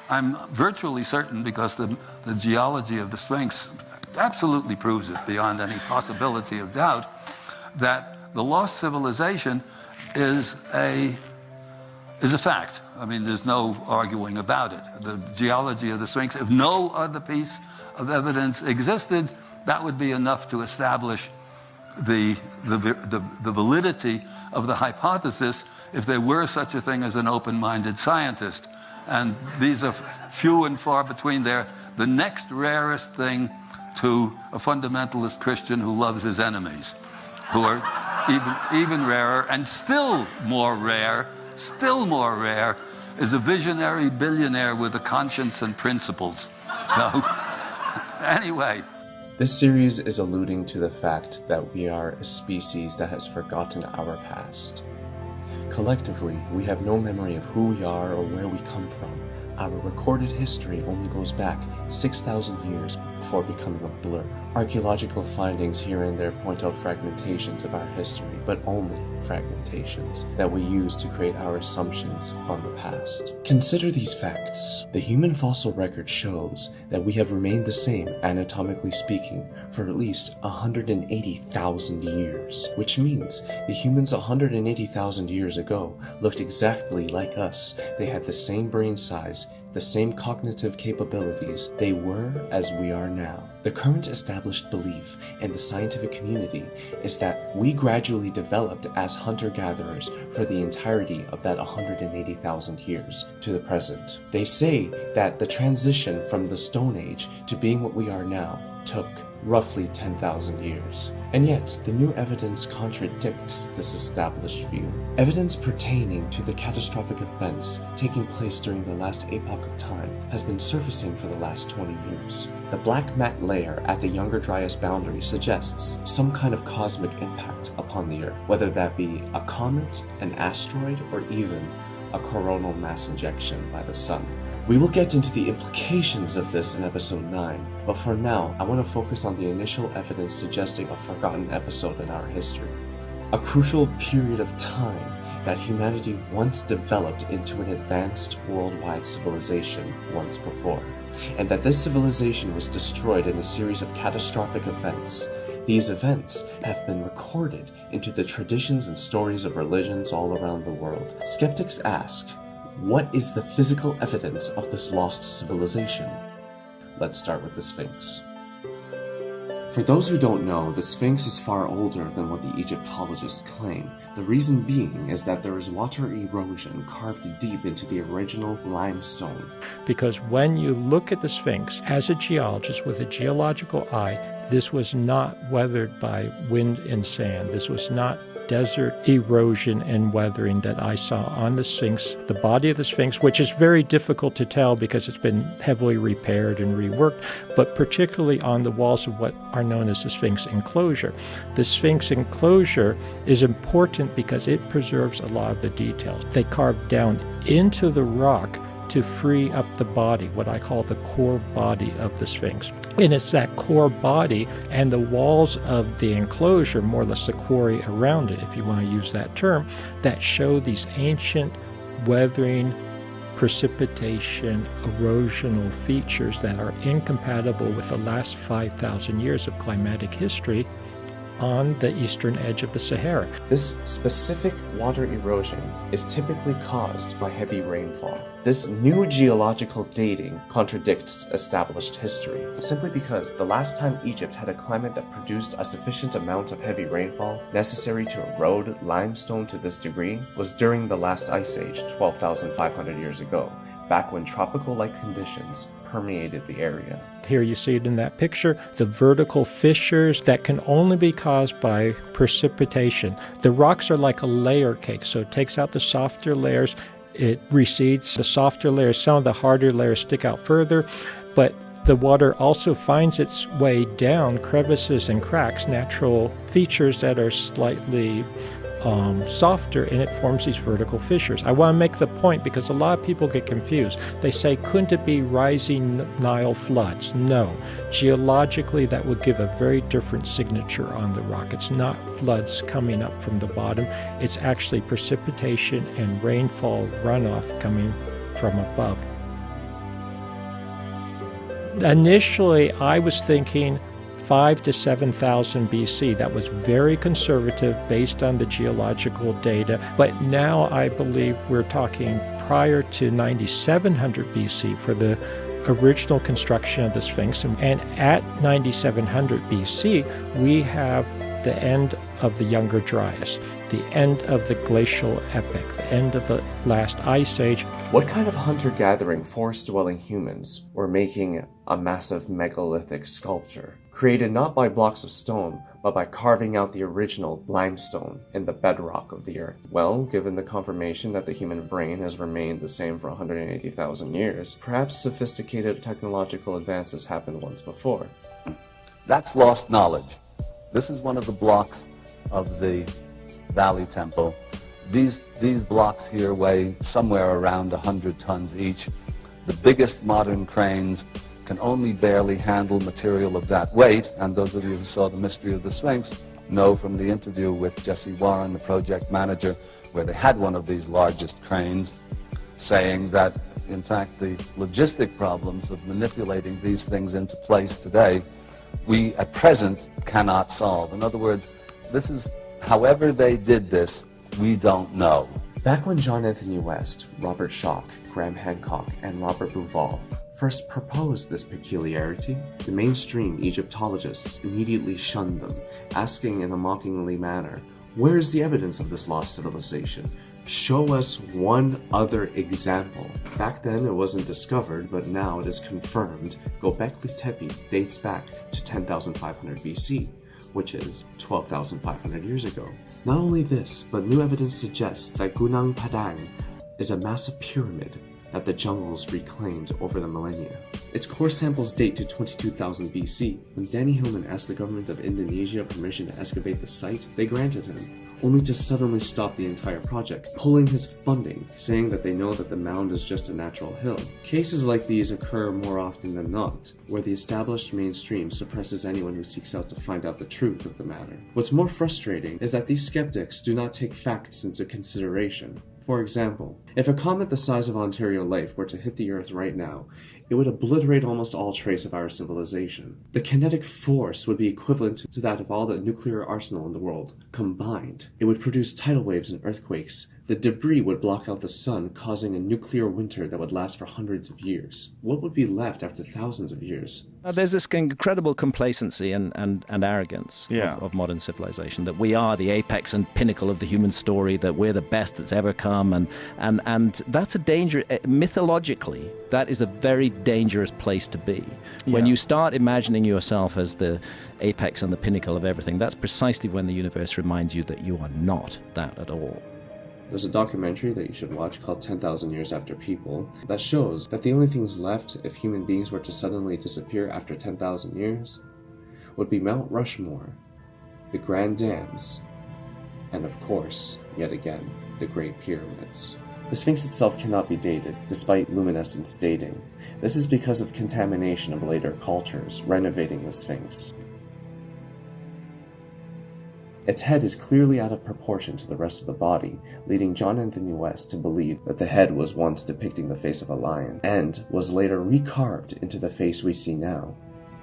I'm virtually certain, because the geology of the Sphinx absolutely proves it beyond any possibility of doubt, that the lost civilization is a fact. I mean, there's no arguing about it. The geology of the Sphinx, if no other piece of evidence existed, that would be enough to establish the validity of the hypothesis if there were such a thing as an open-minded scientist. And these are few and far between. They're the next rarest thing to a fundamentalist Christian who loves his enemies, who are even rarer. And still more rare is a visionary billionaire with a conscience and principles. So, anyway. This series is alluding to the fact that we are a species that has forgotten our past. Collectively, we have no memory of who we are or where we come from. Our recorded history only goes back 6,000 years before becoming a blur. Archaeological findings here and there point out fragmentations of our history, but only fragmentations that we use to create our assumptions on the past. Consider these facts. The human fossil record shows that we have remained the same, anatomically speaking, for at least 180,000 years, which means the humans 180,000 years ago looked exactly like us. They had the same brain size, the same cognitive capabilities. They were as we are now. The current established belief in the scientific community is that we gradually developed as hunter-gatherers for the entirety of that 180,000 years to the present. They say that the transition from the Stone Age to being what we are now took roughly 10,000 years. And yet, the new evidence contradicts this established view. Evidence pertaining to the catastrophic events taking place during the last epoch of time has been surfacing for the last 20 years. The black mat layer at the Younger Dryas boundary suggests some kind of cosmic impact upon the Earth, whether that be a comet, an asteroid, or even a coronal mass injection by the Sun. We will get into the implications of this in episode 9, but for now, I want to focus on the initial evidence suggesting a forgotten episode in our history. A crucial period of time that humanity once developed into an advanced worldwide civilization once before, and that this civilization was destroyed in a series of catastrophic events. These events have been recorded into the traditions and stories of religions all around the world. Skeptics ask, what is the physical evidence of this lost civilization? Let's start with the Sphinx. For those who don't know, the Sphinx is far older than what the Egyptologists claim. The reason being is that there is water erosion carved deep into the original limestone. Because when you look at the Sphinx, as a geologist with a geological eye, this was not weathered by wind and sand. This was not desert erosion and weathering that I saw on the Sphinx, the body of the Sphinx, which is very difficult to tell because it's been heavily repaired and reworked, but particularly on the walls of what are known as the Sphinx enclosure. The Sphinx enclosure is important because it preserves a lot of the details. They carved down into the rock to free up the body, what I call the core body of the Sphinx. And it's that core body and the walls of the enclosure, more or less the quarry around it, if you want to use that term, that show these ancient weathering, precipitation, erosional features that are incompatible with the last 5,000 years of climatic history on the eastern edge of the Sahara. This specific water erosion is typically caused by heavy rainfall. This new geological dating contradicts established history, simply because the last time Egypt had a climate that produced a sufficient amount of heavy rainfall necessary to erode limestone to this degree was during the last ice age 12,500 years ago, back when tropical-like conditions permeated the area. Here you see it in that picture, the vertical fissures that can only be caused by precipitation. The rocks are like a layer cake, so it takes out the softer layers, it recedes the softer layers, some of the harder layers stick out further, but the water also finds its way down crevices and cracks, natural features that are slightly softer, and it forms these vertical fissures. I want to make the point because a lot of people get confused. They say, couldn't it be rising Nile floods? No. Geologically, that would give a very different signature on the rock. It's not floods coming up from the bottom. It's actually precipitation and rainfall runoff coming from above. Initially, I was thinking 5 to 7,000 BC. That was very conservative based on the geological data. But now I believe we're talking prior to 9,700 BC for the original construction of the Sphinx. And at 9,700 BC, we have the end of the Younger Dryas, the end of the glacial epoch, the end of the last ice age. What kind of hunter-gathering, forest-dwelling humans were making a massive megalithic sculpture, created not by blocks of stone, but by carving out the original limestone in the bedrock of the earth? Well, given the confirmation that the human brain has remained the same for 180,000 years, perhaps sophisticated technological advances happened once before. That's lost knowledge. This is one of the blocks of the Valley Temple. These blocks here weigh somewhere around 100 tons each. The biggest modern cranes can only barely handle material of that weight, and those of you who saw The Mystery of the Sphinx know from the interview with Jesse Warren, the project manager, where they had one of these largest cranes, saying that, in fact, the logistic problems of manipulating these things into place today, we at present cannot solve. In other words, this is, however they did this, we don't know. Back when John Anthony West, Robert Schoch, Graham Hancock, and Robert Bouval first proposed this peculiarity, the mainstream Egyptologists immediately shunned them, asking in a mockingly manner, "Where is the evidence of this lost civilization? Show us one other example." Back then it wasn't discovered, but now it is confirmed. Göbekli Tepe dates back to 10,500 BC, which is 12,500 years ago. Not only this, but new evidence suggests that Gunung Padang is a massive pyramid that the jungles reclaimed over the millennia. Its core samples date to 22,000 BC. When Danny Hillman asked the government of Indonesia permission to excavate the site, they granted him, only to suddenly stop the entire project, pulling his funding, saying that they know that the mound is just a natural hill. Cases like these occur more often than not, where the established mainstream suppresses anyone who seeks out to find out the truth of the matter. What's more frustrating is that these skeptics do not take facts into consideration. For example, if a comet the size of Ontario Life were to hit the Earth right now, it would obliterate almost all trace of our civilization. The kinetic force would be equivalent to that of all the nuclear arsenal in the world combined. It would produce tidal waves and earthquakes. The debris would block out the sun, causing a nuclear winter that would last for hundreds of years. What would be left after thousands of years? There's this incredible complacency and arrogance of modern civilization, that we are the apex and pinnacle of the human story, that we're the best that's ever come, and that's a danger. Mythologically, that is a very dangerous place to be. When you start imagining yourself as the apex and the pinnacle of everything, that's precisely when the universe reminds you that you are not that at all. There's a documentary that you should watch called 10,000 Years After People that shows that the only things left if human beings were to suddenly disappear after 10,000 years would be Mount Rushmore, the Grand Dams, and of course, yet again, the Great Pyramids. The Sphinx itself cannot be dated, despite luminescence dating. This is because of contamination of later cultures renovating the Sphinx. Its head is clearly out of proportion to the rest of the body, leading John Anthony West to believe that the head was once depicting the face of a lion, and was later recarved into the face we see now,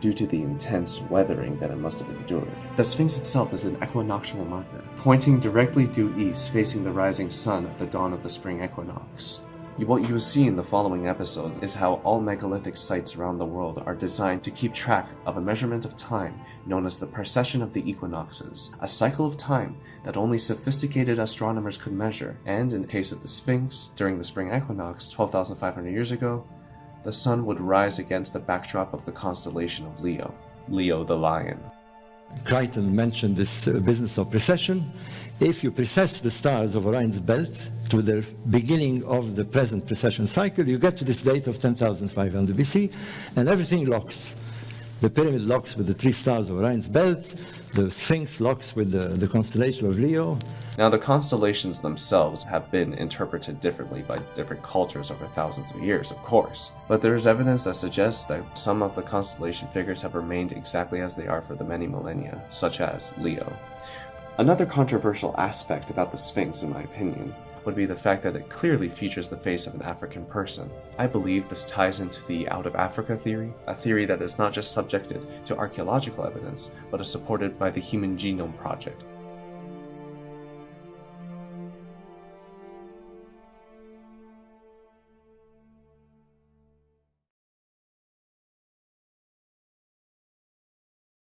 due to the intense weathering that it must have endured. The Sphinx itself is an equinoctial marker, pointing directly due east, facing the rising sun at the dawn of the spring equinox. What you will see in the following episodes is how all megalithic sites around the world are designed to keep track of a measurement of time known as the precession of the equinoxes, a cycle of time that only sophisticated astronomers could measure, and in the case of the Sphinx, during the spring equinox 12,500 years ago, the sun would rise against the backdrop of the constellation of Leo, Leo the Lion. Crichton mentioned this business of precession. If you precess the stars of Orion's belt to the beginning of the present precession cycle, you get to this date of 10,500 BC, and everything locks. The pyramid locks with the 3 stars of Orion's belt, the Sphinx locks with the constellation of Leo. Now, the constellations themselves have been interpreted differently by different cultures over thousands of years, of course. But there is evidence that suggests that some of the constellation figures have remained exactly as they are for the many millennia, such as Leo. Another controversial aspect about the Sphinx, in my opinion, would be the fact that it clearly features the face of an African person. I believe this ties into the Out of Africa theory, a theory that is not just subjected to archaeological evidence, but is supported by the Human Genome Project,